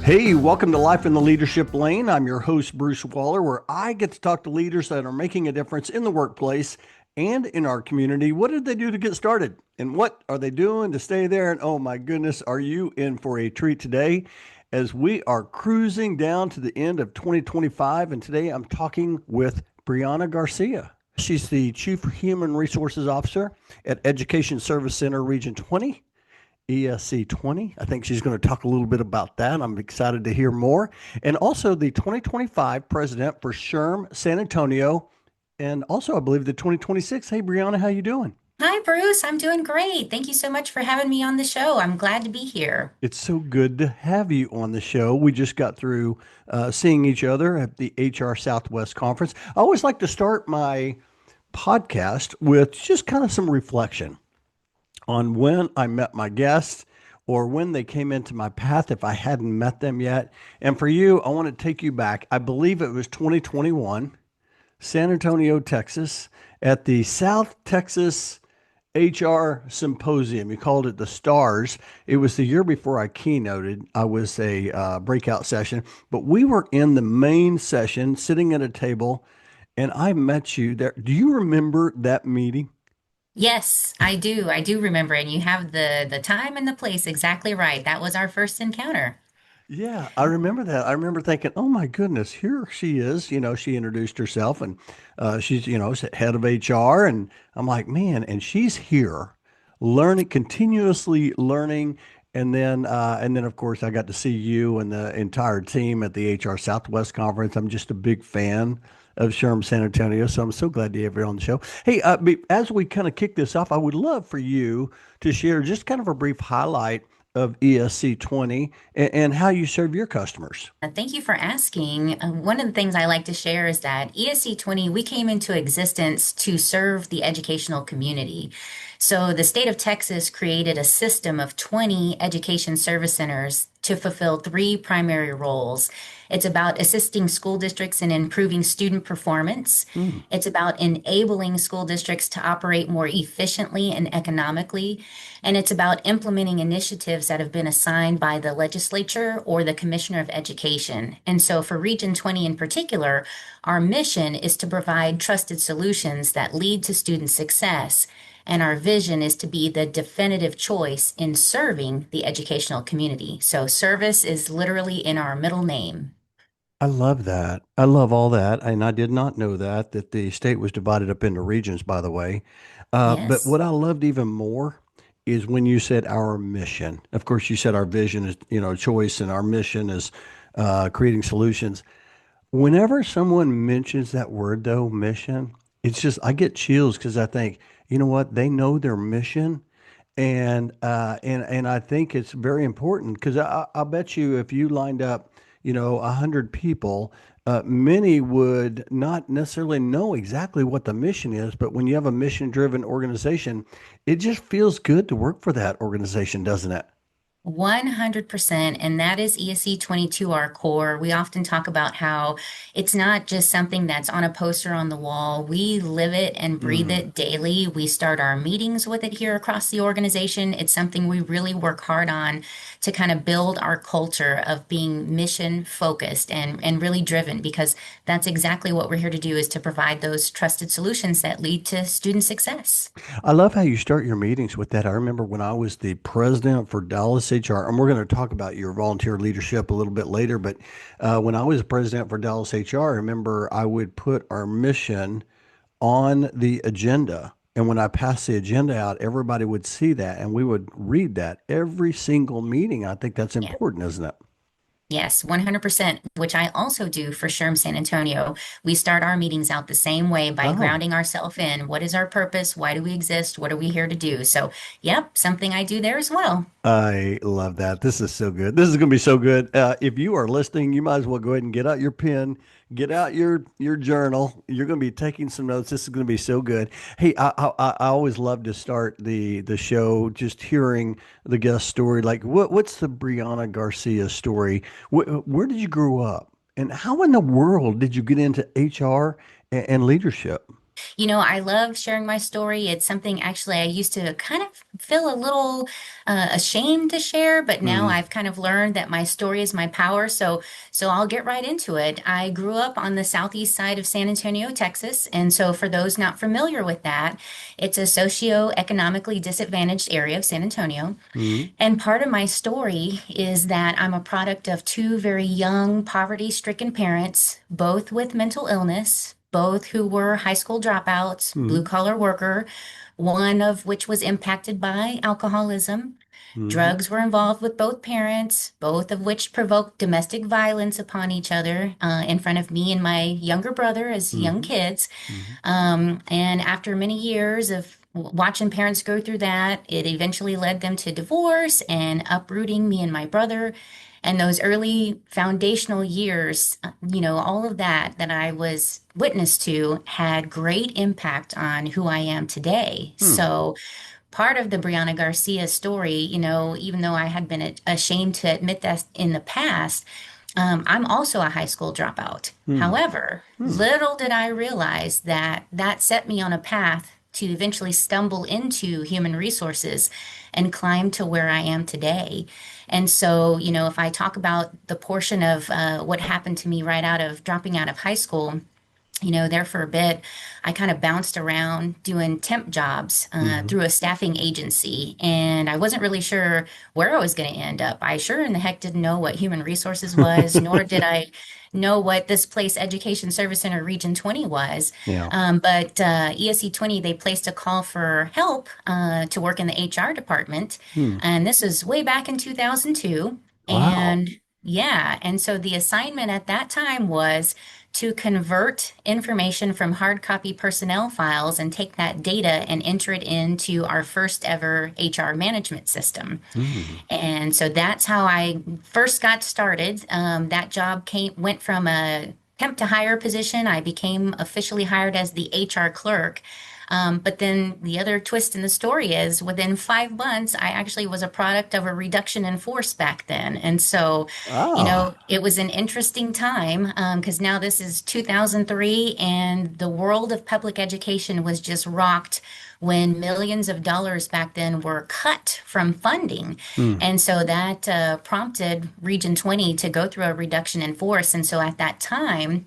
Hey, welcome to Life in the Leadership Lane. I'm your host, Bruce Waller, where I get to talk to leaders that are making a difference in the workplace and in our community. What did they do to get started? And what are they doing to stay there? And oh my goodness, are you in for a treat today as we are cruising down to the end of 2025? And today I'm talking with Briana Garcia. She's the Chief Human Resources Officer at Education Service Center Region 20. ESC 20. I think she's going to talk a little bit about that. I'm excited to hear more. And also the 2025 president for SHRM San Antonio, and also I believe the 2026. Hey, Brianna, how you doing? Hi, Bruce. I'm doing great. Thank you so much for having me on the show. I'm glad to be here. It's so good to have you on the show. We just got through seeing each other at the HR Southwest Conference. I always like to start my podcast with just kind of some reflection on when I met my guests or when they came into my path if I hadn't met them yet. And for you, I want to take you back. I believe it was 2021, San Antonio, Texas, at the South Texas HR Symposium. You called it the Stars. It was the year before I keynoted. I was a breakout session, but we were in the main session sitting at a table and I met you there. Do you remember that meeting? Yes, I do. I do remember, and you have the time and the place exactly right. That was our first encounter. Yeah, I remember that. I remember thinking, "Oh my goodness, here she is." She introduced herself, and she's head of HR, and I'm like, "Man!" And she's here, learning, continuously learning, and then of course I got to see you and the entire team at the HR Southwest conference. I'm just a big fan of SHRM San Antonio, so I'm so glad to have you on the show. Hey, as we kind of kick this off, I would love for you to share just kind of a brief highlight of ESC 20 and how you serve your customers. Thank you for asking. One of the things I like to share is that ESC 20, we came into existence to serve the educational community. So the state of Texas created a system of 20 education service centers to fulfill three primary roles. It's about assisting school districts in improving student performance. Hmm. It's about enabling school districts to operate more efficiently and economically. And it's about implementing initiatives that have been assigned by the legislature or the Commissioner of Education. And so for Region 20 in particular, our mission is to provide trusted solutions that lead to student success. And our vision is to be the definitive choice in serving the educational community. So service is literally in our middle name. I love that. I love all that. And I did not know that the state was divided up into regions, by the way. But Yes. what I loved even more is when you said our mission. Of course, you said our vision is, choice, and our mission is creating solutions. Whenever someone mentions that word, though, mission, it's just, I get chills because I think, you know what, they know their mission. And I think it's very important because I bet you if you lined up, 100 people, many would not necessarily know exactly what the mission is. But when you have a mission-driven organization, it just feels good to work for that organization, doesn't it? 100%. And that is ESC 22, our core. We often talk about how it's not just something that's on a poster on the wall. We live it and breathe Mm. it daily. We start our meetings with it here across the organization. It's something we really work hard on to kind of build our culture of being mission focused and really driven, because that's exactly what we're here to do, is to provide those trusted solutions that lead to student success. I love how you start your meetings with that. I remember when I was the president for Dallas HR, and we're going to talk about your volunteer leadership a little bit later, but when I was president for Dallas HR, I remember I would put our mission on the agenda. And when I passed the agenda out, everybody would see that and we would read that every single meeting. I think that's Yeah. important, isn't it? Yes, 100%, which I also do for SHRM San Antonio. We start our meetings out the same way by Oh. grounding ourselves in what is our purpose? Why do we exist? What are we here to do? So, yep, something I do there as well. I love that. This is so good. This is going to be so good. If you are listening, you might as well go ahead and get out your pen, get out your journal. You're going to be taking some notes. This is going to be so good. Hey, I always love to start the show just hearing the guest story. Like, what's the Briana Garcia story? Where did you grow up, and how in the world did you get into HR and leadership? I love sharing my story. It's something actually I used to kind of feel a little ashamed to share, but now Mm, I've kind of learned that my story is my power. So I'll get right into it. I grew up on the southeast side of San Antonio, Texas, and so for those not familiar with that, it's a socioeconomically disadvantaged area of San Antonio. mm, And part of my story is that I'm a product of two very young, poverty-stricken parents, both with mental illness, both who were high school dropouts, blue mm, collar worker, one of which was impacted by alcoholism. mm, Drugs were involved with both parents, both of which provoked domestic violence upon each other in front of me and my younger brother as young mm, kids. mm, And after many years of watching parents go through that, it eventually led them to divorce and uprooting me and my brother. And those early foundational years, all of that I was witness to had great impact on who I am today. mm. So part of the Briana Garcia story, even though I had been ashamed to admit that in the past, I'm also a high school dropout. Mm, However, mm, little did I realize that that set me on a path to eventually stumble into human resources and climb to where I am today. And so, if I talk about the portion of what happened to me right out of dropping out of high school, there for a bit, I kind of bounced around doing temp jobs mm. through a staffing agency, and I wasn't really sure where I was going to end up. I sure in the heck didn't know what human resources was, nor did I know what this place, Education Service Center Region 20, was. Yeah. But ESC 20, they placed a call for help to work in the HR department, Mm. and this was way back in 2002. Wow. And yeah, and so the assignment at that time was to convert information from hard copy personnel files and take that data and enter it into our first ever HR management system. Mm. And so that's how I first got started. That job went from a temp to hire position. I became officially hired as the HR clerk. But then the other twist in the story is within 5 months, I actually was a product of a reduction in force back then. And so, Ah. it was an interesting time because now this is 2003 and the world of public education was just rocked when millions of dollars back then were cut from funding. Mm. And so that prompted Region 20 to go through a reduction in force. And so at that time,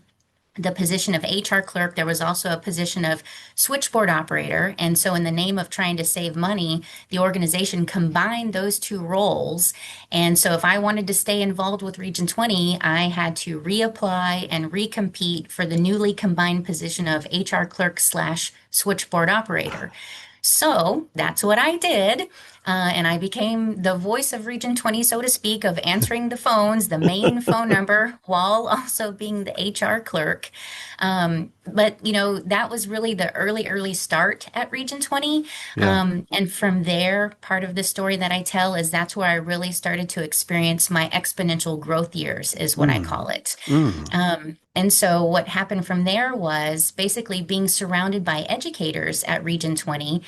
the position of HR clerk, there was also a position of switchboard operator. And so, in the name of trying to save money, the organization combined those two roles. And so, if I wanted to stay involved with Region 20, I had to reapply and recompete for the newly combined position of HR clerk slash switchboard operator. So that's what I did. And I became the voice of Region 20, so to speak, of answering the phones, the main phone number, while also being the HR clerk. But, that was really the early start at Region 20. Yeah. And from there, part of the story that I tell is that's where I really started to experience my exponential growth years, is what I Mm. call it. Mm. And so what happened from there was basically being surrounded by educators at Region 20,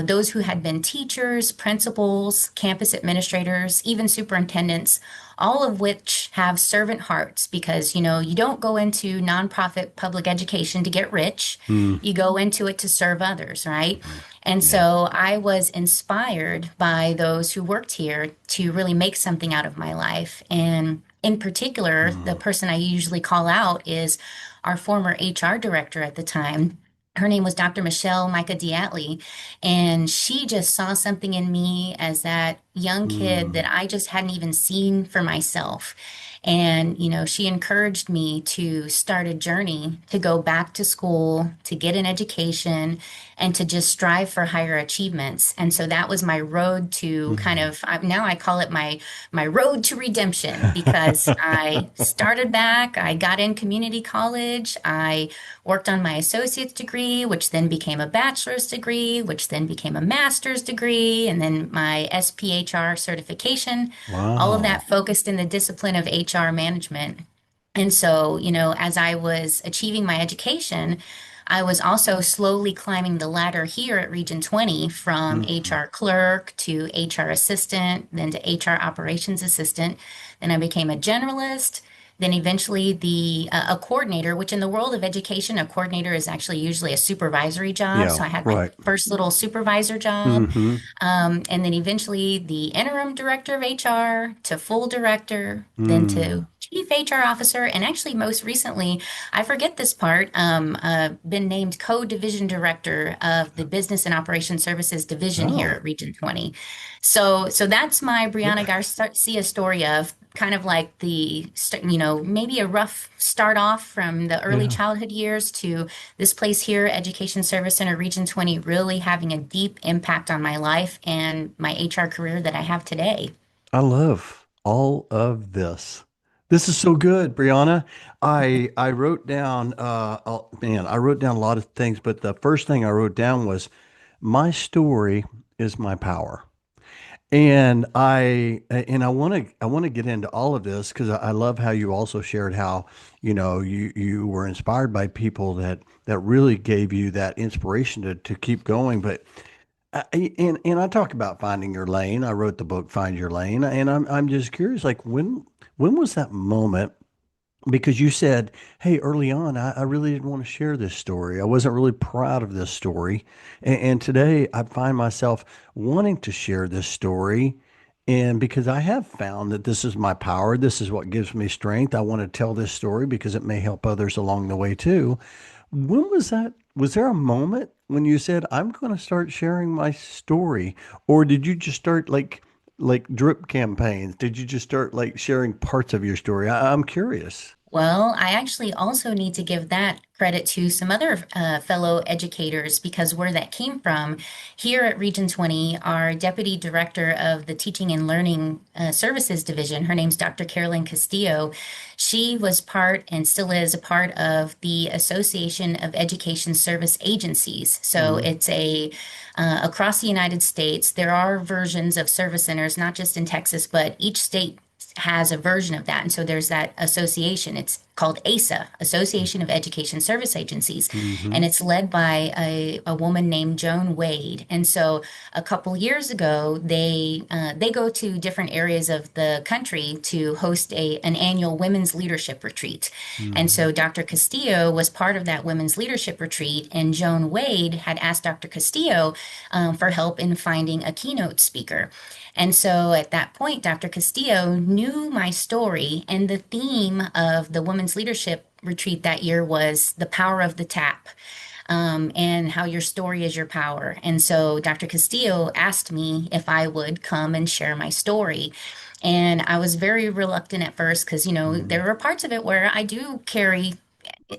those who had been teachers, principals, campus administrators, even superintendents, all of which have servant hearts because, you don't go into nonprofit public education to get rich. Mm. You go into it to serve others, right? And Yeah. so I was inspired by those who worked here to really make something out of my life. And in particular, the Mm. person I usually call out is our former HR director at the time. Her name was Dr. Michelle Micah Diatley, and she just saw something in me as that young kid Mm. that I just hadn't even seen for myself. And, she encouraged me to start a journey to go back to school, to get an education, and to just strive for higher achievements. And so that was my road to kind Mm. of, now I call it my road to redemption because I started back, I got in community college, I worked on my associate's degree, which then became a bachelor's degree, which then became a master's degree, and then my SPHR certification, all of Wow. that focused in the discipline of HR management. And so, as I was achieving my education, I was also slowly climbing the ladder here at Region 20 from Mm. HR clerk to HR assistant, then to HR operations assistant. Then I became a generalist. then eventually the a coordinator, which in the world of education, a coordinator is actually usually a supervisory job. Yeah, So I had my right. first little supervisor job, Mm-hmm. and then eventually the interim director of HR to full director, then Mm. to chief HR officer, and actually most recently, I forget this part, been named co-division director of the Business and Operation Services division here Oh, at Region 20. So that's my Briana Garcia story of kind of like maybe a rough start off from the early yeah. childhood years to this place here, Education Service Center Region 20, really having a deep impact on my life and my HR career that I have today. I love all of this. This is so good, Brianna. I wrote down oh, man, I wrote down a lot of things, but the first thing I wrote down was my story is my power. And I want to get into all of this because I love how you also shared how, you were inspired by people that really gave you that inspiration to keep going. But and I talk about finding your lane. I wrote the book Find Your Lane, and I'm just curious, like when was that moment? Because you said, hey, early on, I really didn't want to share this story. I wasn't really proud of this story. And today I find myself wanting to share this story. And because I have found that this is my power, this is what gives me strength. I want to tell this story because it may help others along the way too. When was that? Was there a moment when you said, I'm going to start sharing my story? Or did you just start like drip campaigns? Did you just start like sharing parts of your story? I'm curious. Well, I actually also need to give that credit to some other fellow educators because where that came from, here at Region 20, our Deputy Director of the Teaching and Learning Services Division, her name's Dr. Carolyn Castillo. She was part and still is a part of the Association of Education Service Agencies. So Mm, it's across the United States, there are versions of service centers, not just in Texas, but each state has a version of that. And so there's that association. It's called ASA, Association of Education Service Agencies, mm-hmm, and it's led by a woman named Joan Wade. And so a couple years ago, they go to different areas of the country to host an annual women's leadership retreat. And mm-hmm, so Dr. Castillo was part of that women's leadership retreat, and Joan Wade had asked Dr. Castillo for help in finding a keynote speaker. And so at that point, Dr. Castillo knew my story, and the theme of the Women's Leadership Retreat that year was the power of the tap, and how your story is your power. And so Dr. Castillo asked me if I would come and share my story. And I was very reluctant at first because, mm-hmm. there were parts of it where I do carry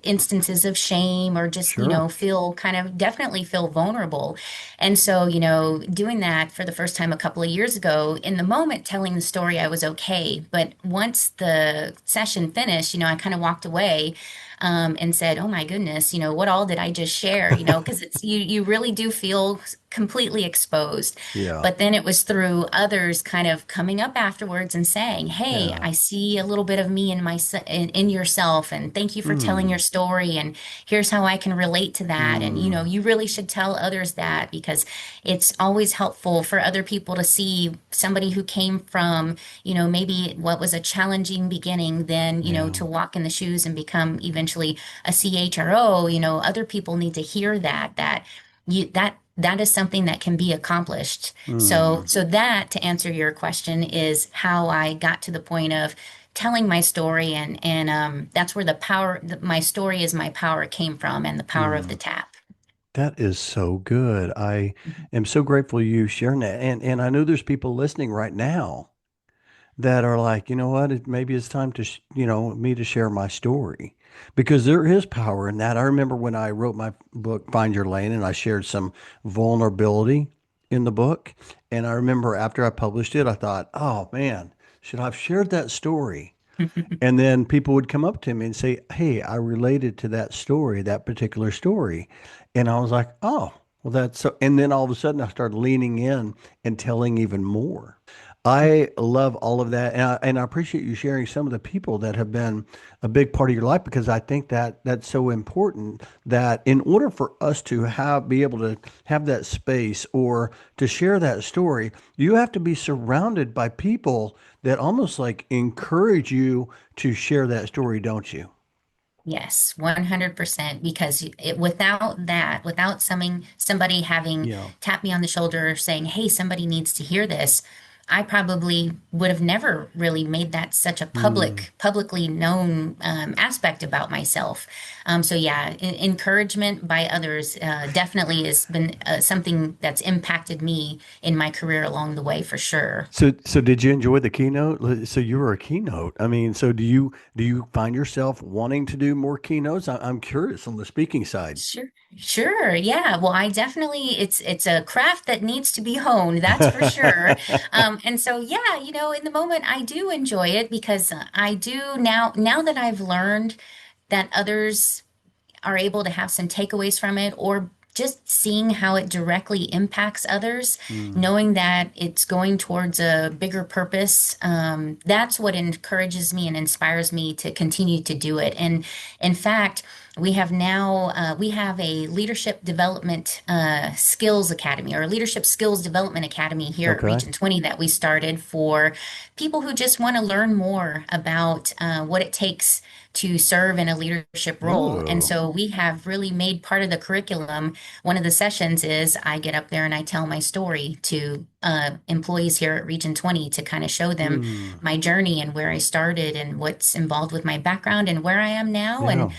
instances of shame or just, Sure. feel kind of definitely feel vulnerable. And so, doing that for the first time a couple of years ago, in the moment telling the story, I was okay. But once the session finished, I kind of walked away and said, "Oh my goodness, what all did I just share?" Because it's you really do feel completely exposed. Yeah. But then it was through others kind of coming up afterwards and saying, "Hey, Yeah. I see a little bit of me in yourself, and thank you for telling your Mm, story, and here's how I can relate to that." And mm, you really should tell others that because it's always helpful for other people to see somebody who came from, maybe what was a challenging beginning, then, yeah. to walk in the shoes and become eventually a CHRO. Other people need to hear that is something that can be accomplished. So Mm, that, to answer your question, is how I got to the point of telling my story, and that's where my story is my power came from, and the power of the mm. tap. That is so good. I am so grateful you sharing that. And I know there's people listening right now that are like, you know what, maybe it's time to, me to share my story because there is power in that. I remember when I wrote my book, Find Your Lane, and I shared some vulnerability in the book. And I remember after I published it, I thought, oh man, should I have shared that story? And then people would come up to me and say, hey, I related to that story, that particular story. And I was like, oh, well, that's so. And then all of a sudden I started leaning in and telling even more. I love all of that, and I appreciate you sharing some of the people that have been a big part of your life because I think that that's so important that in order for us to have be able to have that space or to share that story, you have to be surrounded by people that almost like encourage you to share that story, don't you? Yes, 100%. Because without that, without somebody having Yeah. tapped me on the shoulder saying, "Hey, somebody needs to hear this," I probably would have never really made that such a Mm. publicly known aspect about myself. So yeah, encouragement by others definitely has been something that's impacted me in my career along the way for sure. So did you enjoy the keynote? So you were a keynote. I mean, so do you find yourself wanting to do more keynotes? I'm curious on the speaking side. Sure. Sure. Yeah. Well, I definitely it's a craft that needs to be honed, that's for sure. And so yeah, in the moment I do enjoy it because I do now that I've learned that others are able to have some takeaways from it or just seeing how it directly impacts others, Mm. knowing that it's going towards a bigger purpose, that's what encourages me and inspires me to continue to do it. And in fact, we have a leadership development skills academy or leadership skills development academy here at Okay. Region 20 that we started for people who just want to learn more about what it takes to serve in a leadership role. And Oh. so we have really made part of the curriculum. One of the sessions is I get up there and I tell my story to employees here at Region 20 to kind of show them Mm. my journey and where I started and what's involved with my background and where I am now and Yeah.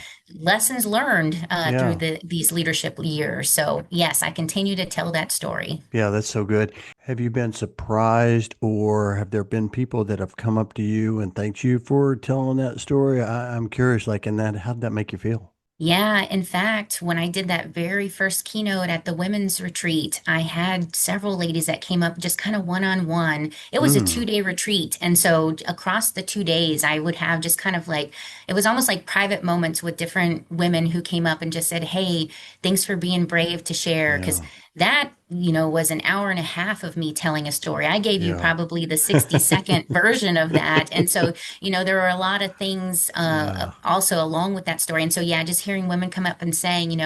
lessons learned through Yeah. these leadership years. So yes, I continue to tell that story. Yeah, that's so good. Have you been surprised or have there been people that have come up to you and thanked you for telling that story? I'm curious, like, in that, how'd that make you feel? Yeah, in fact, when I did that very first keynote at the women's retreat, I had several ladies that came up just kind of one on one. It was a Mm. 2 day retreat. And so across the 2 days, I would have just kind of like, it was almost like private moments with different women who came up and just said, "Hey, thanks for being brave to share." Because Yeah. that, was an hour and a half of me telling a story. I gave you Yeah. probably the 60-second version of that. And so there are a lot of things Yeah. also along with that story. And so, yeah, just hearing women come up and saying,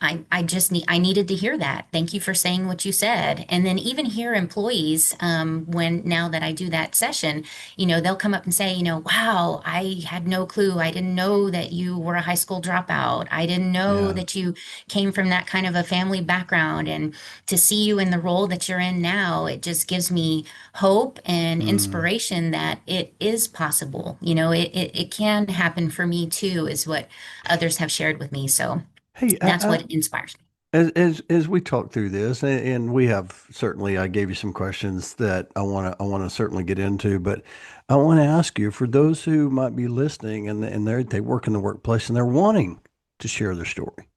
I needed to hear that. Thank you for saying what you said. And then even hear employees, when now that I do that session, they'll come up and say, wow, I had no clue. I didn't know that you were a high school dropout. I didn't know Yeah. that you came from that kind of a family background. And to see you in the role that you're in now, it just gives me hope and Mm. inspiration that it is possible. It can happen for me too, is what others have shared with me. So Hey, that's what inspires me. as we talk through this, and we have certainly, I gave you some questions that I want to certainly get into, but I want to ask you for those who might be listening and they work in the workplace and they're wanting to share their story,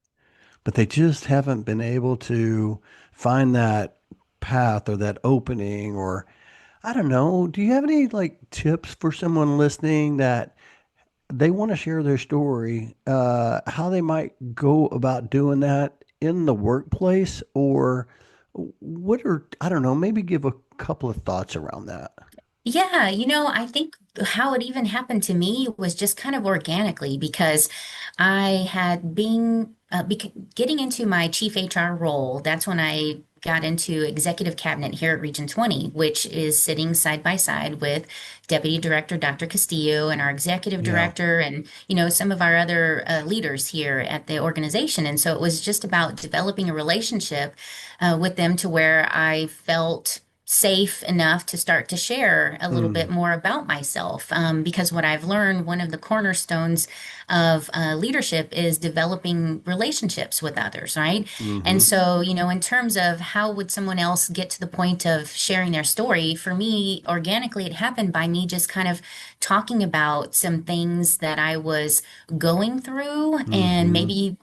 but they just haven't been able to find that path or that opening, or I don't know. Do you have any like tips for someone listening that they want to share their story, how they might go about doing that in the workplace, or what are, I don't know, maybe give a couple of thoughts around that. Yeah, I think how it even happened to me was just kind of organically because I had been getting into my chief HR role. That's when I got into executive cabinet here at Region 20, which is sitting side by side with Deputy Director Dr. Castillo and our executive Yeah. director and, some of our other leaders here at the organization. And so it was just about developing a relationship with them to where I felt safe enough to start to share a little bit Mm. more about myself. Because what I've learned, one of the cornerstones of leadership is developing relationships with others, right? And Mm-hmm. so, in terms of how would someone else get to the point of sharing their story, for me, organically, it happened by me just kind of talking about some things that I was going through and Mm-hmm. maybe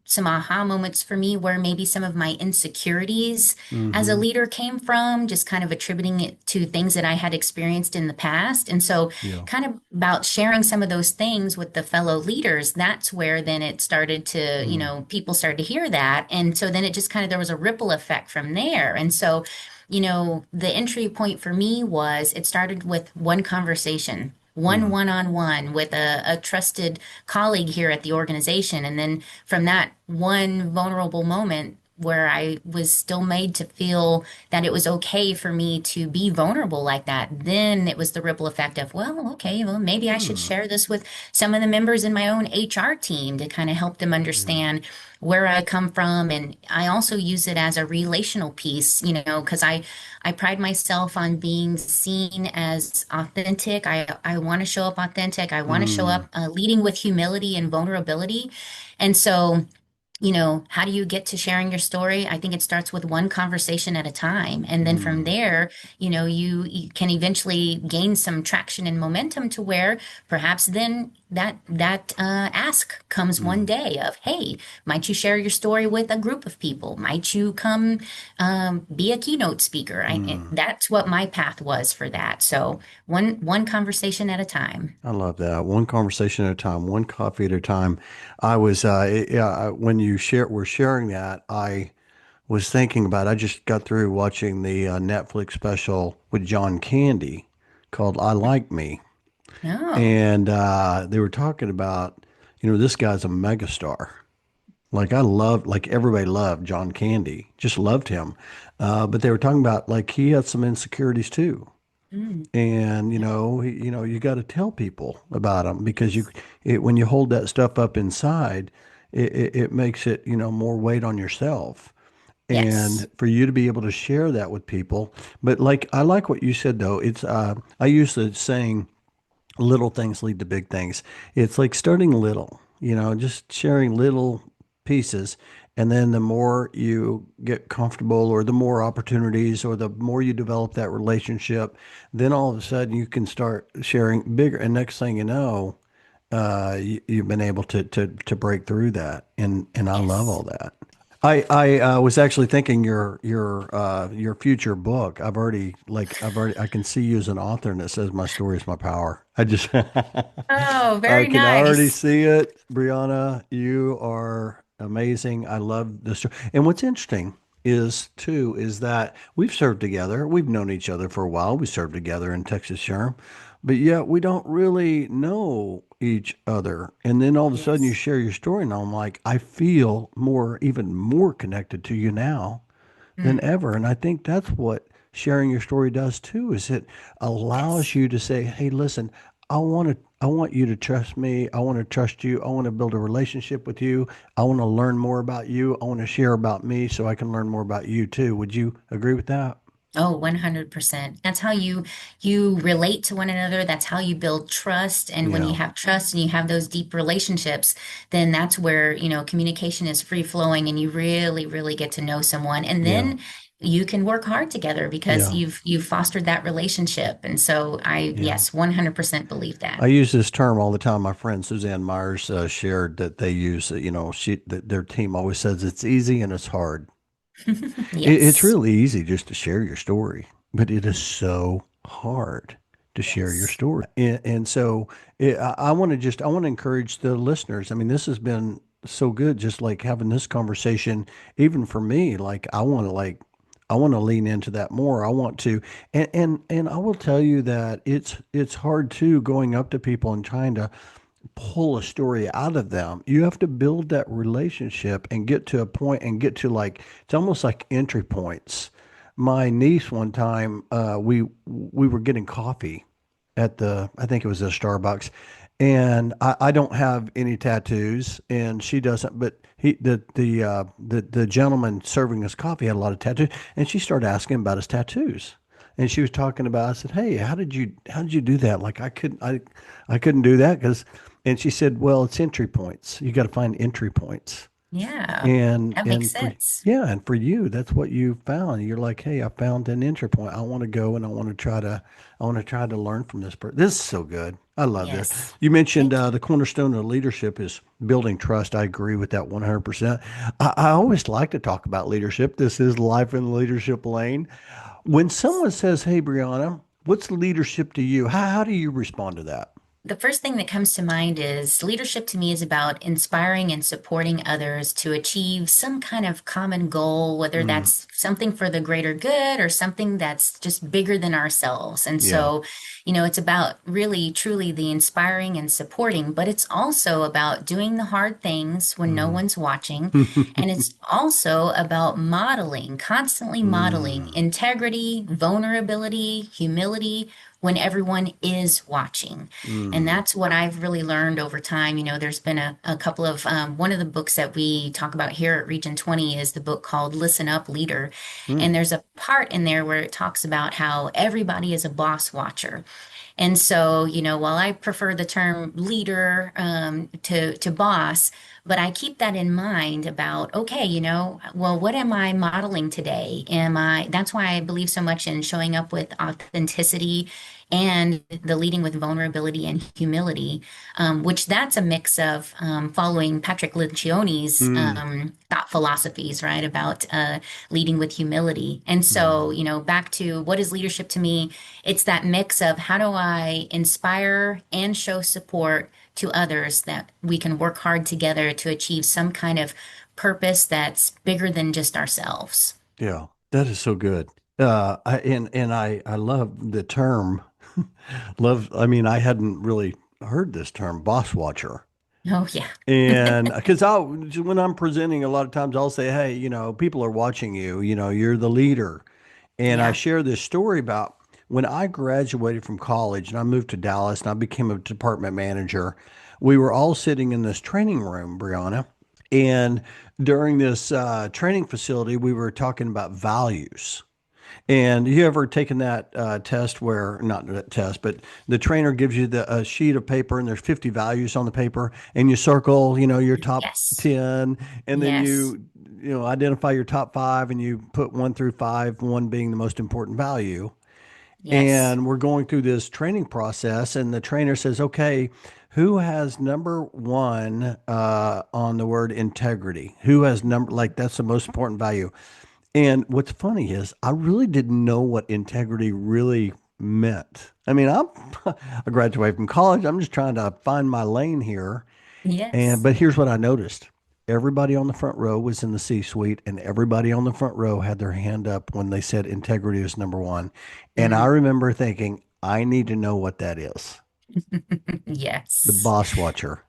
some aha moments for me where maybe some of my insecurities as a Mm-hmm. leader came from, just kind of attributing it to things that I had experienced in the past. And so, Yeah. kind of about sharing some of those things with the fellow leaders, that's where then it started to, Mm. people started to hear that. And so then it just kind of, there was a ripple effect from there. And so, the entry point for me was it started with one conversation, Mm, one-on-one with a trusted colleague here at the organization. And then from that one vulnerable moment where I was still made to feel that it was okay for me to be vulnerable like that, then it was the ripple effect of, well, okay, well, maybe I should mm, share this with some of the members in my own HR team to kind of help them mm, understand where I come from. And I also use it as a relational piece, because I pride myself on being seen as authentic. I want to show up authentic. I want to show mm, up leading with humility and vulnerability. And so, how do you get to sharing your story? I think it starts with one conversation at a time. And then from mm, there, you can eventually gain some traction and momentum to where perhaps then that ask comes one mm, day of, hey, might you share your story with a group of people? Might you come be a keynote speaker? mm. That's what my path was for that. So one conversation at a time. I love that. One conversation at a time, one coffee at a time. When were sharing that, I was thinking about, I just got through watching the Netflix special with John Candy called I Like Me. Oh. And they were talking about, this guy's a megastar. Like like everybody loved John Candy, just loved him. But they were talking about like he had some insecurities too. Mm. And Yeah. you got to tell people about them because when you hold that stuff up inside, it makes it more weight on yourself. Yes. And for you to be able to share that with people, but like I like what you said though. It's I use the saying little things lead to big things. It's like starting little, just sharing little pieces. And then the more you get comfortable or the more opportunities or the more you develop that relationship, then all of a sudden you can start sharing bigger. And next thing you know, you've been able to break through that. And I love all Yes. that. I was actually thinking your future book. I can see you as an author, and it says my story is my power. I just Oh, I very can already nice. see it, Brianna. You are amazing. I love this story. And what's interesting is that we've served together. We've known each other for a while. We served together in Texas SHRM, but yet we don't really know each other. And then all of a sudden you Yes. share your story, and I'm like, I feel even more connected to you now than Mm. ever. And I think that's what sharing your story does too, is it allows Yes. you to say, hey, listen, I want you to trust me. I want to trust you. I want to build a relationship with you. I want to learn more about you. I want to share about me so I can learn more about you too. Would you agree with that? Oh, 100%. That's how you relate to one another. That's how you build trust. And when you Yeah. have trust and you have those deep relationships, then that's where, communication is free flowing and you really, really get to know someone. And Yeah. then you can work hard together because Yeah. you've fostered that relationship. And so Yeah. yes, 100% believe that. I use this term all the time. My friend Suzanne Myers shared that they use, their team always says it's easy and it's hard. It's Yes. really easy just to share your story, but it is so hard to share your Yes. story. And so I want to encourage the listeners. I mean, this has been so good, just like having this conversation, even for me, I want to lean into that more. I want to, and I will tell you that it's hard too going up to people and trying to pull a story out of them. You have to build that relationship and get to a point and get to like it's almost like entry points. My niece one time, we were getting coffee at I think it was a Starbucks, and I don't have any tattoos, and she doesn't. But the gentleman serving us coffee had a lot of tattoos, and she started asking him about his tattoos. And she was talking about, I said, hey, how did you do that? Like I couldn't do that because, and she said, well, it's entry points. You got to find entry points. Yeah. That makes sense. And for you, that's what you found. You're like, hey, I found an entry point. I want to go and I want to try to learn from this person. This is so good. I love this. Yes. You mentioned Thank you. the cornerstone of leadership is building trust. I agree with that 100%. I always like to talk about leadership. This is life in the leadership lane. When someone says, hey, Brianna, what's leadership to you? How do you respond to that? the first thing that comes to mind is leadership to me is about inspiring and supporting others to achieve some kind of common goal, whether Mm, that's something for the greater good or something that's just bigger than ourselves. And yeah. so, it's about really, truly the inspiring and supporting, but it's also about doing the hard things when no Mm. one's watching. And it's also about modeling, constantly modeling Mm, integrity, vulnerability, humility when everyone is watching. And mm, that's what I've really learned over time. There's been a couple of, one of the books that we talk about here at Region 20 is the book called Listen Up, Leader. And mm, there's a part in there where it talks about how everybody is a boss watcher. And so, while I prefer the term leader to boss, but I keep that in mind about, okay, well, what am I modeling today? That's why I believe so much in showing up with authenticity and the leading with vulnerability and humility, which that's a mix of following Patrick Lencioni's mm, thought philosophies, right, about leading with humility. And so, mm. back to what is leadership to me, it's that mix of how do I inspire and show support to others that we can work hard together to achieve some kind of purpose that's bigger than just ourselves. Yeah, that is so good. I love the term love. I mean, I hadn't really heard this term, boss watcher. Oh, yeah. And because when I'm presenting, a lot of times I'll say, hey, people are watching you, you're the leader. And I Yeah. share this story about when I graduated from college and I moved to Dallas and I became a department manager. We were all sitting in this training room, Brianna. And during this training facility, we were talking about values. And you ever taken that test where, not that test, but the trainer gives you a sheet of paper and there's 50 values on the paper and you circle, your top Yes. 10 and then Yes. identify your top five and you put one through five, one being the most important value. Yes. And we're going through this training process and the trainer says, okay, who has number one on the word integrity? Who has number, like that's the most important value? And what's funny is I really didn't know what integrity really meant. I mean, I graduated from college. I'm just trying to find my lane here. And Yes. but here's what I noticed. Everybody on the front row was in the C-suite, and everybody on the front row had their hand up when they said integrity is number one. And I Mm. remember thinking, I need to know what that is. The Yes. boss watcher.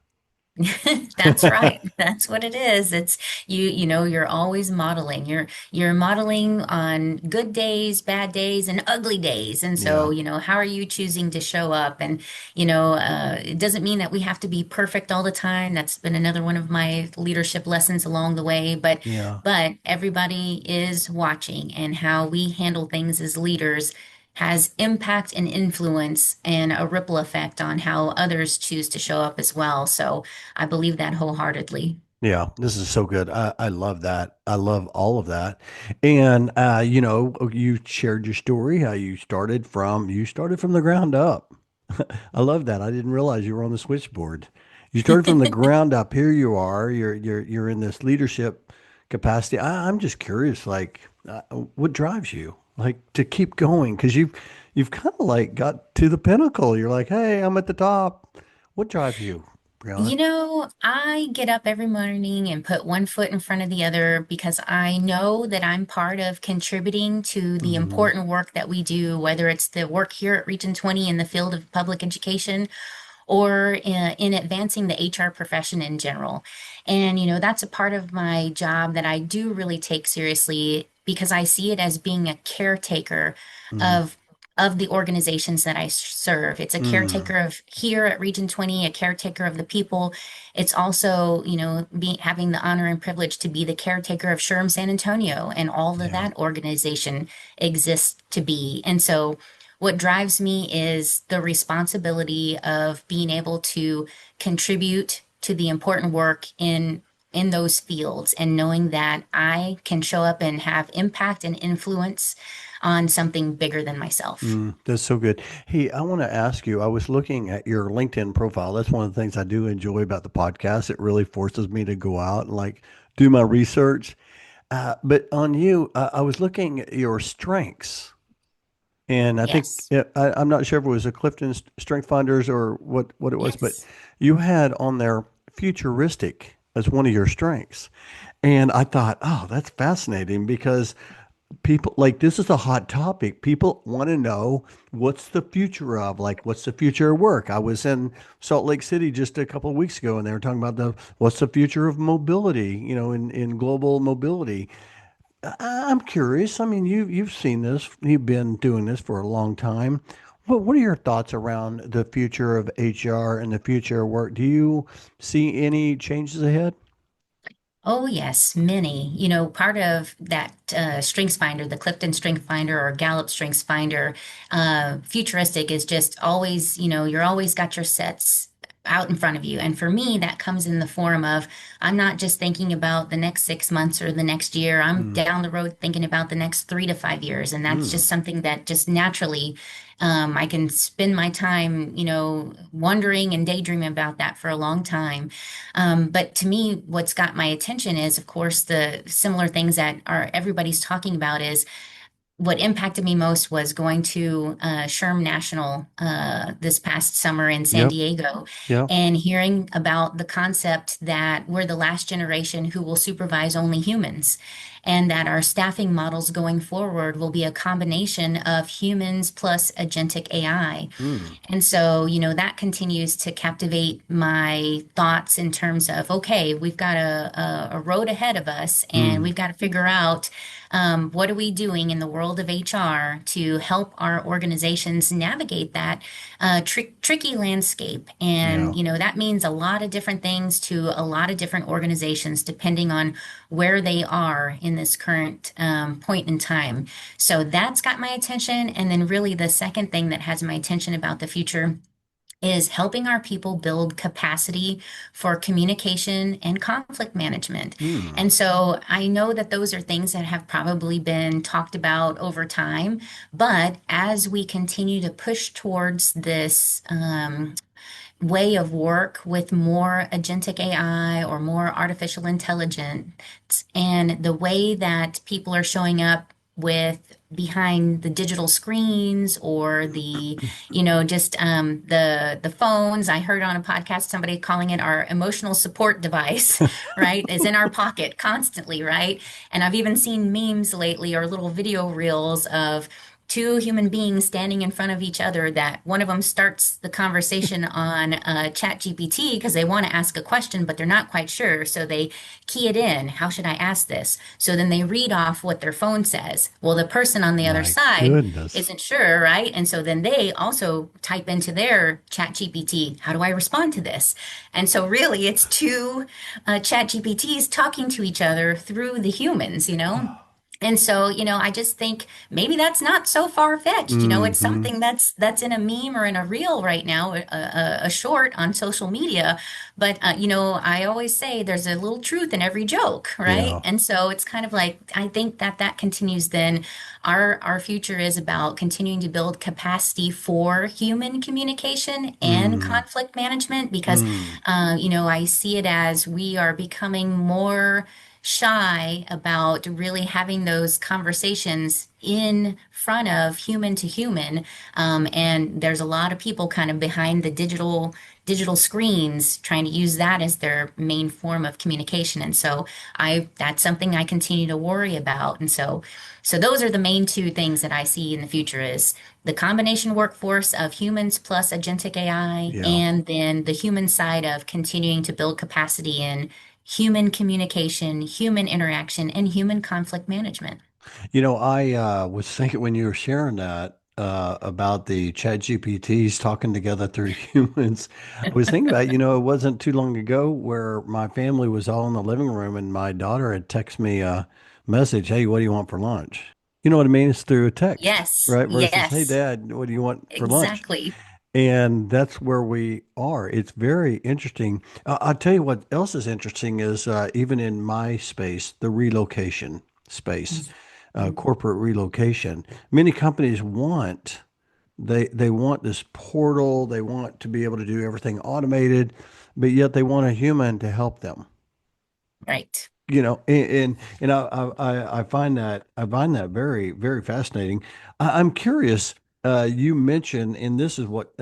That's right. That's what it is. It's you're always modeling. You're modeling on good days, bad days, and ugly days. And Yeah. so, how are you choosing to show up? And, it doesn't mean that we have to be perfect all the time. That's been another one of my leadership lessons along the way. But Yeah. but everybody is watching, and how we handle things as leaders has impact and influence and a ripple effect on how others choose to show up as well. So I believe that wholeheartedly. Yeah, this is so good. I love that. I love all of that. And you shared your story, how you started from the ground up. I love that. I didn't realize you were on the switchboard. You started from the ground up. Here you are. You're in this leadership capacity. I'm just curious, like, what drives you, like, to keep going? Because you've kind of like got to the pinnacle. You're like, hey, I'm at the top. What drives you, Brianna? I get up every morning and put one foot in front of the other because I know that I'm part of contributing to the Hmm. important work that we do, whether it's the work here at Region 20 in the field of public education or in advancing the HR profession in general. And, that's a part of my job that I do really take seriously because I see it as being a caretaker Mm, of of the organizations that I serve. It's a mm, caretaker of here at Region 20, a caretaker of the people. It's also, having the honor and privilege to be the caretaker of SHRM San Antonio and all that yeah. that organization exists to be. And so what drives me is the responsibility of being able to contribute to the important work in those fields and knowing that I can show up and have impact and influence on something bigger than myself. That's so good. Hey, I want to ask you, I was looking at your LinkedIn profile. That's one of the things I do enjoy about the podcast. It really forces me to go out and like do my research. But on you, I was looking at your strengths. And I think Yes. I'm not sure if it was a Clifton Strength Finders or what it was, but Yes. you had on there futuristic as one of your strengths. And I thought, oh, that's fascinating because people like this is a hot topic. People want to know what's the future of, like, what's the future of work. I was in Salt Lake City just a couple of weeks ago, and they were talking about the what's the future of mobility, in global mobility. I'm curious. I mean, you've seen this. You've been doing this for a long time. What are your thoughts around the future of HR and the future of work? Do you see any changes ahead? Oh, yes, many. Part of that Strengths Finder, the Clifton Strength Finder or Gallup Strengths Finder, futuristic is just always, you're always got your sets out in front of you. And for me, that comes in the form of I'm not just thinking about the next 6 months or the next year. I'm Mm, down the road thinking about the next 3 to 5 years. And that's mm, just something that just naturally I can spend my time, wondering and daydreaming about that for a long time. But to me, what's got my attention is, of course, the similar things that are everybody's talking about is what impacted me most was going to SHRM National this past summer in San yep. Diego Yeah. and hearing about the concept that we're the last generation who will supervise only humans and that our staffing models going forward will be a combination of humans plus agentic AI. Mm, And so, that continues to captivate my thoughts in terms of, okay, we've got a road ahead of us and mm, we've got to figure out what are we doing in the world of HR to help our organizations navigate that tricky landscape. yeah. And, that means a lot of different things to a lot of different organizations depending on where they are in this current point in time. So that's got my attention. And then, really, the second thing that has my attention about the future is helping our people build capacity for communication and conflict management. Mm, And so I know that those are things that have probably been talked about over time, but as we continue to push towards this way of work with more agentic AI or more artificial intelligence and the way that people are showing up with behind the digital screens or the just the phones. I heard on a podcast somebody calling it our emotional support device, right, is in our pocket constantly, right? And I've even seen memes lately or little video reels of two human beings standing in front of each other that one of them starts the conversation on chat gpt because they want to ask a question but they're not quite sure, so they key it in, how should I ask this? So then they read off what their phone says. Well, the person on the other my side goodness. isn't sure, right? And so then they also type into their chat gpt, how do I respond to this? And so really it's two chat gpts talking to each other through the humans, and so, I just think maybe that's not so far-fetched. It's Hmm. something that's in a meme or in a reel right now, a short on social media. But I always say there's a little truth in every joke, right? Yeah. And so it's kind of like I think that continues. Then our future is about continuing to build capacity for human communication and Mm, conflict management because, mm, I see it as we are becoming more shy about really having those conversations in front of human to human. And there's a lot of people kind of behind the digital screens trying to use that as their main form of communication. And so that's something I continue to worry about. And so those are the main two things that I see in the future is the combination workforce of humans plus agentic AI, yeah. and then the human side of continuing to build capacity in human communication, human interaction, and human conflict management. I was thinking when you were sharing that about the chat GPTs talking together through humans, I was thinking about, it wasn't too long ago where my family was all in the living room and my daughter had texted me a message, hey, what do you want for lunch? You know what I mean? It's through a text, Yes, right? Versus, hey, yes, Dad, what do you want for lunch? exactly. And that's where we are. It's very interesting. I'll tell you what else is interesting is even in my space, the relocation space, Mhm. corporate relocation. Many companies want they want this portal. They want to be able to do everything automated, but yet they want a human to help them. Right. And I find that very very fascinating. I'm curious. You mentioned, and this is what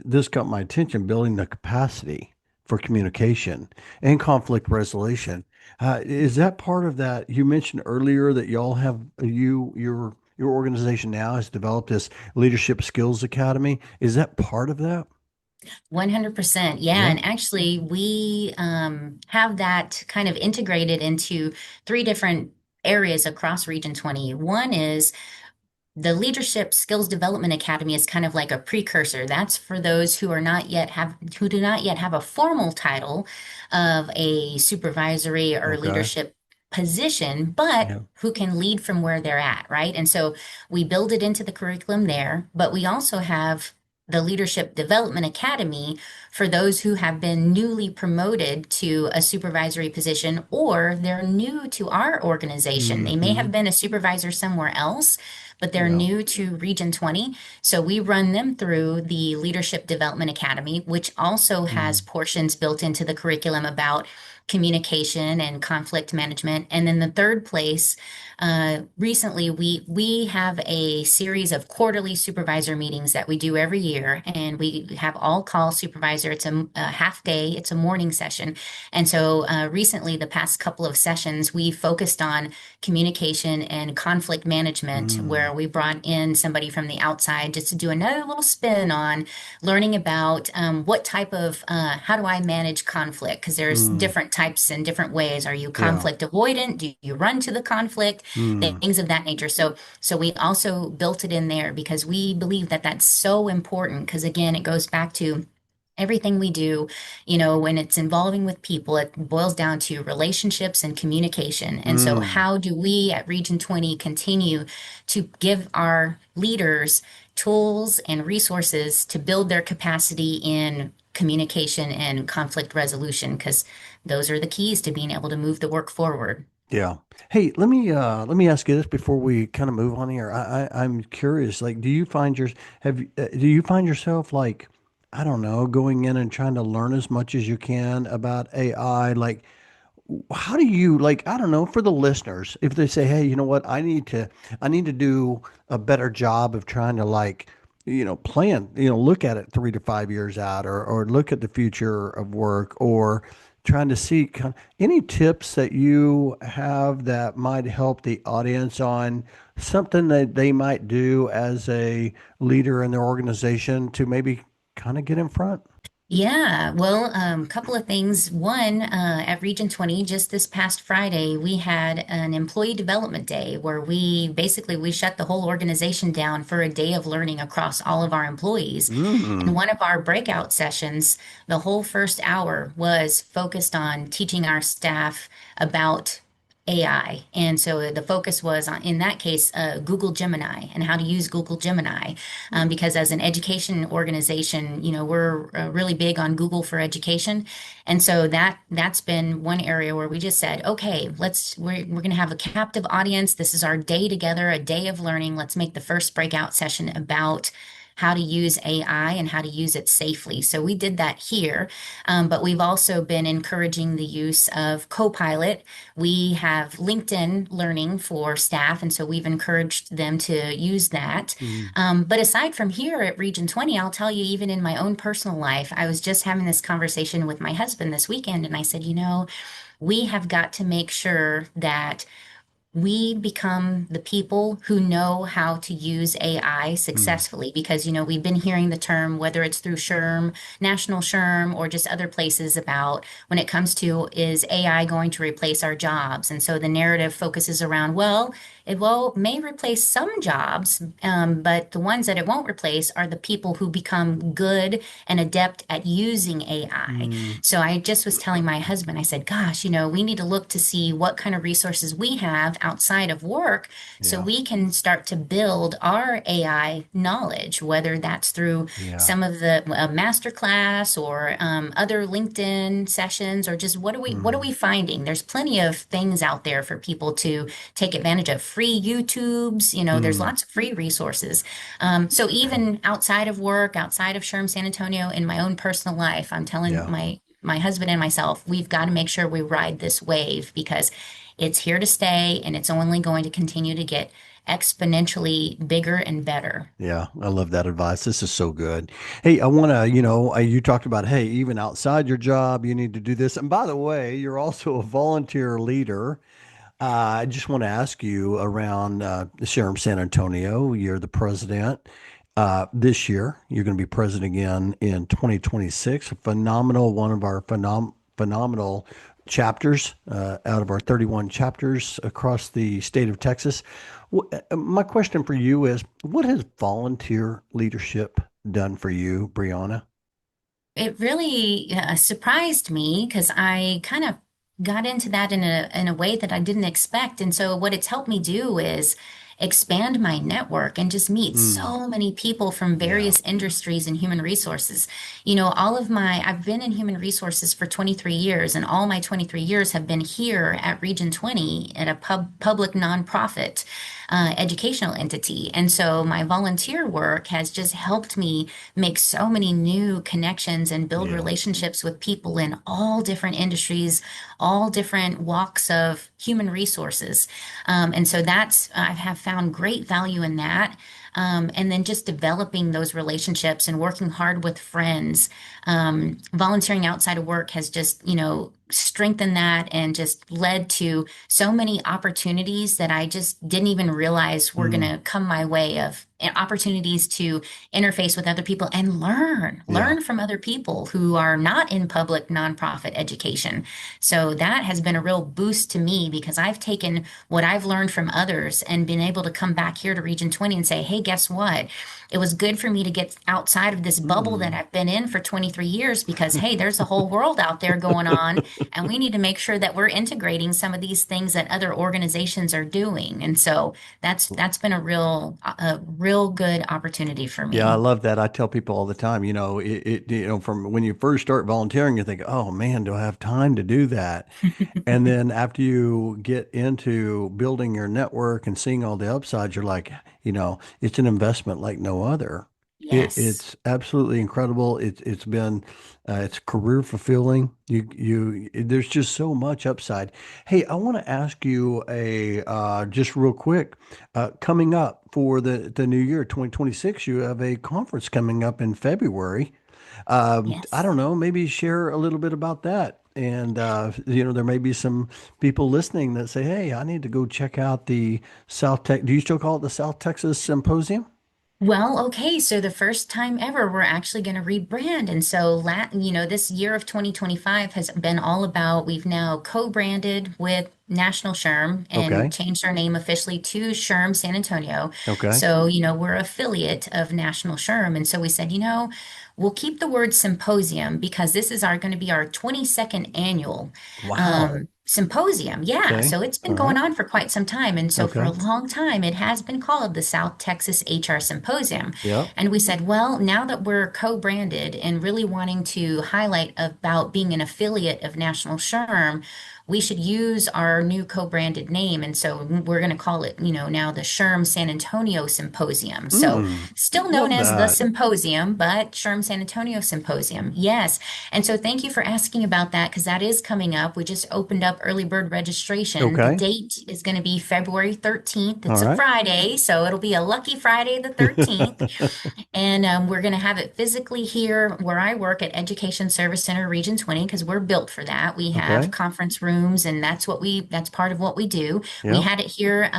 this caught my attention, building the capacity for communication and conflict resolution. Is that part of that? You mentioned earlier that y'all have your organization now has developed this leadership skills academy. Is that part of that? 100%. Yeah. Yeah. And actually, we have that kind of integrated into three different areas across Region 20. One is the Leadership Skills Development Academy is kind of like a precursor. That's for those who do not yet have a formal title of a supervisory or Okay. leadership position, but Yeah. who can lead from where they're at, right? And so we build it into the curriculum there, but we also have the Leadership Development Academy for those who have been newly promoted to a supervisory position or they're new to our organization. They may Hmm. have been a supervisor somewhere else, but they're Yeah. new to Region 20. So we run them through the Leadership Development Academy, which also has Mm. portions built into the curriculum about communication and conflict management. And then the third place, recently we have a series of quarterly supervisor meetings that we do every year, and we have all call supervisor. It's a half day, it's a morning session. And so recently, the past couple of sessions, we focused on communication and conflict management, Mm. where we brought in somebody from the outside just to do another little spin on learning about what type of how do I manage conflict? Because there's Mm. different types and different ways. Are you Yeah. conflict avoidant? Do you run to the conflict? Mm. Things of that nature. So we also built it in there because we believe that that's so important. Because again, it goes back to everything we do, when it's involving with people, it boils down to relationships and communication. And so, Mm. how do we at Region 20 continue to give our leaders tools and resources to build their capacity in communication and conflict resolution? Because those are the keys to being able to move the work forward. Yeah. Hey, let me ask you this before we kind of move on here. I'm curious. Like, do you find yourself like, I don't know, going in and trying to learn as much as you can about AI? Like, how do you like, I don't know, for the listeners, if they say, hey, you know what, I need to do a better job of trying to like, plan, look at it 3 to 5 years out, or look at the future of work, or trying to see any tips that you have that might help the audience on something that they might do as a leader in their organization to maybe kind of get in front. Yeah, well, couple of things. One, at Region 20, just this past Friday, we had an employee development day where we shut the whole organization down for a day of learning across all of our employees. And Mm. one of our breakout sessions, the whole first hour was focused on teaching our staff about AI. And so the focus was on, in that case, Google Gemini and how to use Google Gemini. Because as an education organization, we're really big on Google for education. And so that's been one area where we just said, okay, we're going to have a captive audience. This is our day together, a day of learning. Let's make the first breakout session about how to use AI and how to use it safely. So we did that here, but we've also been encouraging the use of Copilot. We have LinkedIn Learning for staff, and so we've encouraged them to use that. Mm. But aside from here at Region 20, I'll tell you, even in my own personal life, I was just having this conversation with my husband this weekend, and I said, we have got to make sure that we become the people who know how to use AI Mm. successfully because, we've been hearing the term, whether it's through SHRM, National SHRM, or just other places about when it comes to is AI going to replace our jobs? And so the narrative focuses around, well, it may replace some jobs, but the ones that it won't replace are the people who become good and adept at using AI. Mm. So I just was telling my husband, I said, gosh, we need to look to see what kind of resources we have outside of work so Yeah. we can start to build our AI knowledge, whether that's through Yeah. some of the master class or other LinkedIn sessions, or just what are Mm. we finding? There's plenty of things out there for people to take advantage of. Free YouTubes, there's Mm. lots of free resources. So even outside of work, outside of SHRM San Antonio, in my own personal life, I'm telling Yeah. my husband and myself, we've got to make sure we ride this wave because it's here to stay and it's only going to continue to get exponentially bigger and better. Yeah, I love that advice. This is so good. Hey, I want to, you talked about, hey, even outside your job, you need to do this. And by the way, you're also a volunteer leader. I just want to ask you around the SHRM San Antonio. You're the president this year. You're going to be president again in 2026. Phenomenal, one of our phenomenal chapters out of our 31 chapters across the state of Texas. My question for you is, what has volunteer leadership done for you, Brianna? It really surprised me because I kind of got into that in a way that I didn't expect. And so what it's helped me do is expand my network and just meet Mm, so many people from yeah, various industries and human resources. I've been in human resources for 23 years, and all my 23 years have been here at Region 20 at a public nonprofit educational entity. And so my volunteer work has just helped me make so many new connections and build yeah, relationships with people in all different industries, all different walks of human resources. And so I have found great value in that. And then just developing those relationships and working hard with friends. Volunteering outside of work has just, strengthened that and just led to so many opportunities that I just didn't even realize were going mm, to come my way of opportunities to interface with other people and yeah. learn from other people who are not in public nonprofit education. So that has been a real boost to me because I've taken what I've learned from others and been able to come back here to Region 20 and say, hey, guess what? It was good for me to get outside of this bubble that Mm. I've been in for 23 years because, hey, there's a whole world out there going on, and we need to make sure that we're integrating some of these things that other organizations are doing. And so that's been a real good opportunity for Yeah, I me. love that. I tell people all the time, from when you first start volunteering, you think, oh man, do I have time to do that? And then after you get into building your network and seeing all the upsides, you're like, it's an investment like no other. Yes. It's absolutely incredible. It's been it's career fulfilling. There's just so much upside. Hey, I want to ask you a just real quick, coming up for the new year 2026, you have a conference coming up in February. I Yes. don't know, maybe share a little bit about that. And, there may be some people listening that say, hey, I need to go check out the South Tech. Do you still call it the South Texas Symposium? Well, okay, so the first time ever, we're actually going to rebrand. And so, this year of 2025 has been all about, we've now co-branded with National SHRM and Okay. changed our name officially to SHRM San Antonio. Okay. So, we're affiliate of National SHRM. And so we said, we'll keep the word symposium because this is going to be our 22nd annual Wow. symposium. Yeah, Okay. so it's been All going right. on for quite some time. And so for a Okay. long time, it has been called the South Texas HR Symposium. Yep. And we said, well, now that we're co-branded and really wanting to highlight about being an affiliate of National SHRM, we should use our new co-branded name. And so we're going to call it, now the SHRM San Antonio Symposium. So Mm. still known Love as the that. symposium, but SHRM San Antonio Symposium. Yes. And so thank you for asking about that because that is coming up. We just opened up early bird registration. The Okay. date is going to be February 13th. All It's a right. Friday, so it'll be a lucky Friday the 13th. And we're going to have it physically here where I work at Education Service Center Region 20 because we're built for that. We have Okay. conference rooms and that's part of what we do. We Yep. had it here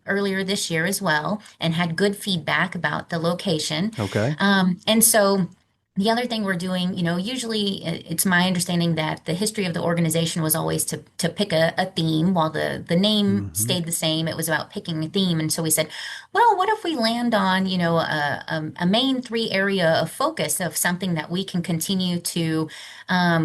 earlier this year as well and had good feedback about the location. Okay. And so the other thing we're doing, usually it's my understanding that the history of the organization was always to pick a theme while the name Hmm. stayed the same. It was about picking a theme. And so we said, well, what if we land on, a main three area of focus of something that we can continue to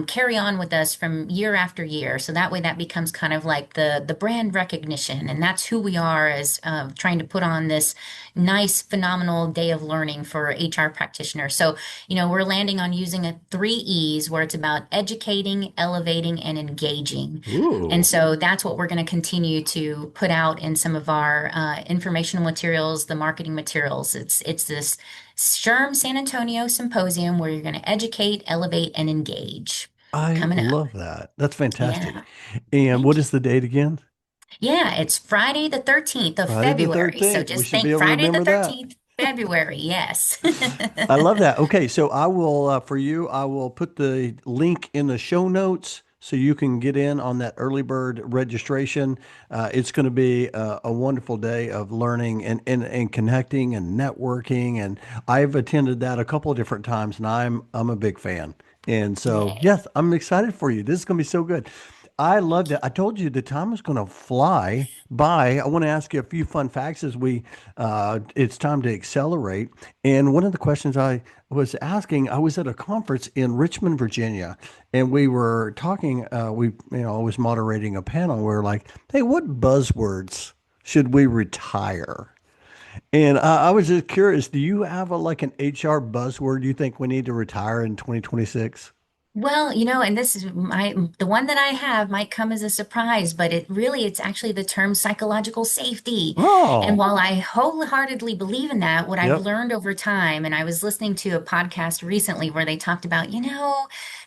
carry on with us from year after year. So that way that becomes kind of like the brand recognition. And that's who we are as trying to put on this nice, phenomenal day of learning for HR practitioners. So we're landing on using a three E's where it's about educating, elevating, and engaging. And Ooh. so that's what we're going to continue to put out in some of our informational materials, the marketing materials. It's this SHRM San Antonio Symposium where you're going to educate, elevate, and engage I coming up. love that. That's fantastic. Yeah, And what thank you. is the date again? Yeah, it's Friday the 13th of Friday the February. So 13th. We just should be think able to Friday the remember that. 13th, February. Yes. I love that. Okay, so I will for you. I will put the link in the show notes so you can get in on that early bird registration. It's going to be a wonderful day of learning and connecting and networking. And I've attended that a couple of different times, and I'm a big fan. And so, Yay. yes, I'm excited for you. This is going to be so good. I loved it. I told you the time was going to fly by. I want to ask you a few fun facts as it's time to accelerate. And one of the questions I was asking, I was at a conference in Richmond, Virginia, and we were talking. I was moderating a panel. We were like, "Hey, what buzzwords should we retire?" And I was just curious. Do you have like an HR buzzword you think we need to retire in 2026? Well, and this is the one that I have might come as a surprise, but it's actually the term psychological safety. And Oh, while I wholeheartedly believe in that, what I've yep. learned over time, and I was listening to a podcast recently where they talked about,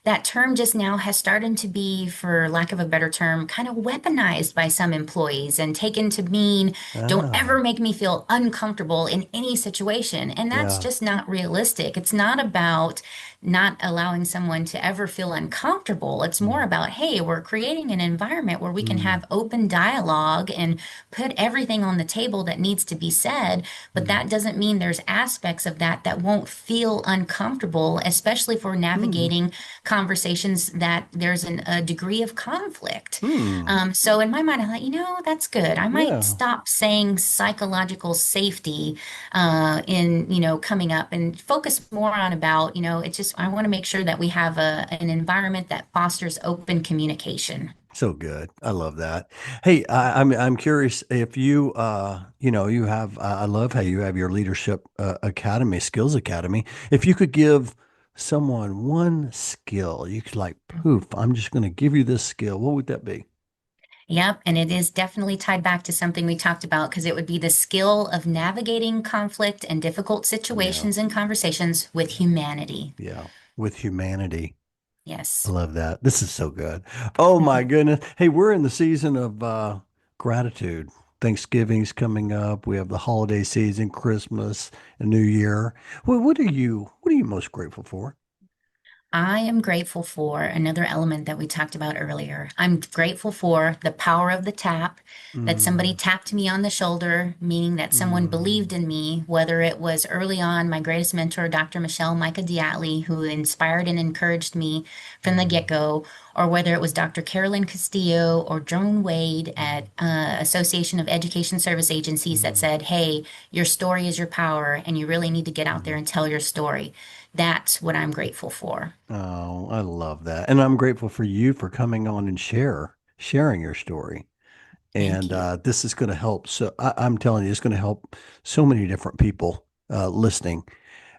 that term just now has started to be, for lack of a better term, kind of weaponized by some employees and taken to mean, don't ever Ah, make me feel uncomfortable in any situation. And that's yeah. just not realistic. It's not about not allowing someone to ever feel uncomfortable. It's more Mm, about, hey, we're creating an environment where we can mm, have open dialogue and put everything on the table that needs to be said. But mm, that doesn't mean there's aspects of that that won't feel uncomfortable, especially for mm, navigating conversations that there's a degree of conflict. mm. So in my mind, I thought, that's good. I might Yeah. stop saying psychological safety in coming up and focus more on about it's just I want to make sure that we have an environment that fosters open communication. So good. I love that. Hey, I'm curious if you have. I love how you have your leadership academy, skills academy. If you could give someone one skill, you could like poof. I'm just going to give you this skill. What would that be? Yep, and it is definitely tied back to something we talked about because it would be the skill of navigating conflict and difficult Yeah. situations and conversations with Yeah. humanity. Yeah. With humanity. I Yes. love that. This is so good. Oh my goodness. Hey, we're in the season of gratitude. Thanksgiving's coming up. We have the holiday season, Christmas, and New Year. What are you most grateful for? I am grateful for another element that we talked about earlier. I'm grateful for the power of the tap, that somebody Mm, tapped me on the shoulder, meaning that someone believed mm, in me, whether it was early on, my greatest mentor, Dr. Michelle Micah Diatley, who inspired and encouraged me from the mm, get-go, or whether it was Dr. Carolyn Castillo or Joan Wade at Association of Education Service Agencies that mm, said, hey, your story is your power, and you really need to get out there mm. and tell your story. That's what I'm grateful for. Oh, I love that. And I'm grateful for you for coming on and sharing your story. Thank And you. this is going to help. So I'm telling you, it's going to help so many different people listening.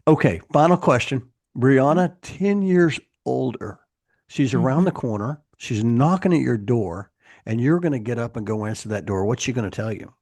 Okay, final question. Brianna, 10 years older. She's around the Mhm. corner. She's knocking at your door, and you're going to get up and go answer that door. What's she going to tell you?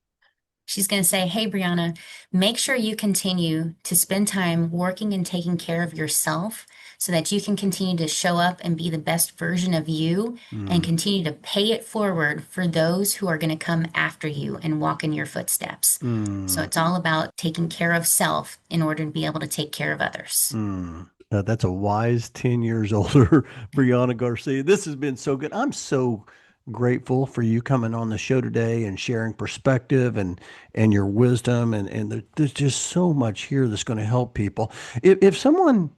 She's going to say, hey, Brianna, make sure you continue to spend time working and taking care of yourself so that you can continue to show up and be the best version of you and Mm, continue to pay it forward for those who are going to come after you and walk in your footsteps. So mm, it's all about taking care of self in order to be able to take care of others. mm. That's a wise 10 years older Brianna Garcia. This has been so good. I'm so grateful for you coming on the show today and sharing perspective and your wisdom. And there's just so much here that's going to help people. If someone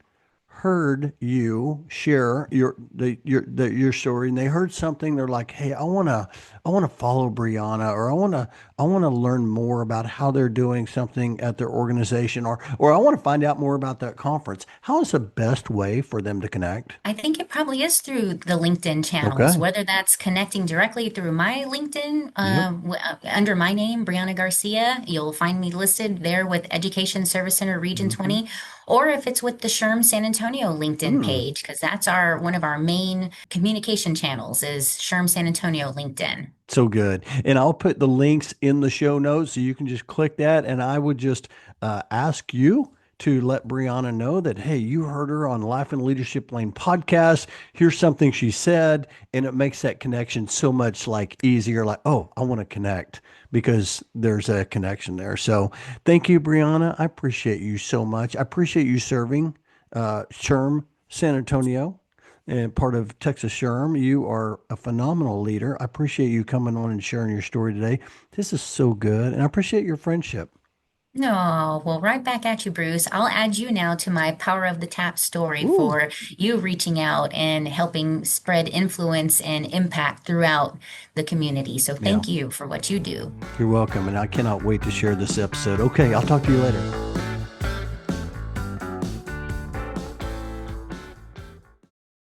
heard you share your story and they heard something, they're like, hey, I want to follow Brianna, or I want to learn more about how they're doing something at their organization, or I want to find out more about that conference. How is the best way for them to connect? I think it probably is through the LinkedIn channels, Okay. whether that's connecting directly through my LinkedIn Yep. under my name, Brianna Garcia. You'll find me listed there with Education Service Center Region Hmm. 20, or if it's with the SHRM San Antonio LinkedIn Mm. page, because that's our one of our main communication channels is SHRM San Antonio LinkedIn. So good. And I'll put the links in the show notes so you can just click that. And I would just ask you to let Briana know that, hey, you heard her on Life and Leadership Lane podcast. Here's something she said, and it makes that connection so much like easier. Like, oh, I want to connect because there's a connection there. So thank you, Briana. I appreciate you so much. I appreciate you serving SHRM San Antonio and part of Texas SHRM. You are a phenomenal leader. I appreciate you coming on and sharing your story today. This is so good, and I appreciate your friendship. No, well, right back at you, Bruce. I'll add you now to my Power of the Tap story Ooh, for you reaching out and helping spread influence and impact throughout the community. So yeah, thank you for what you do. you're welcome, and I cannot wait to share this episode. Okay, I'll talk to you later.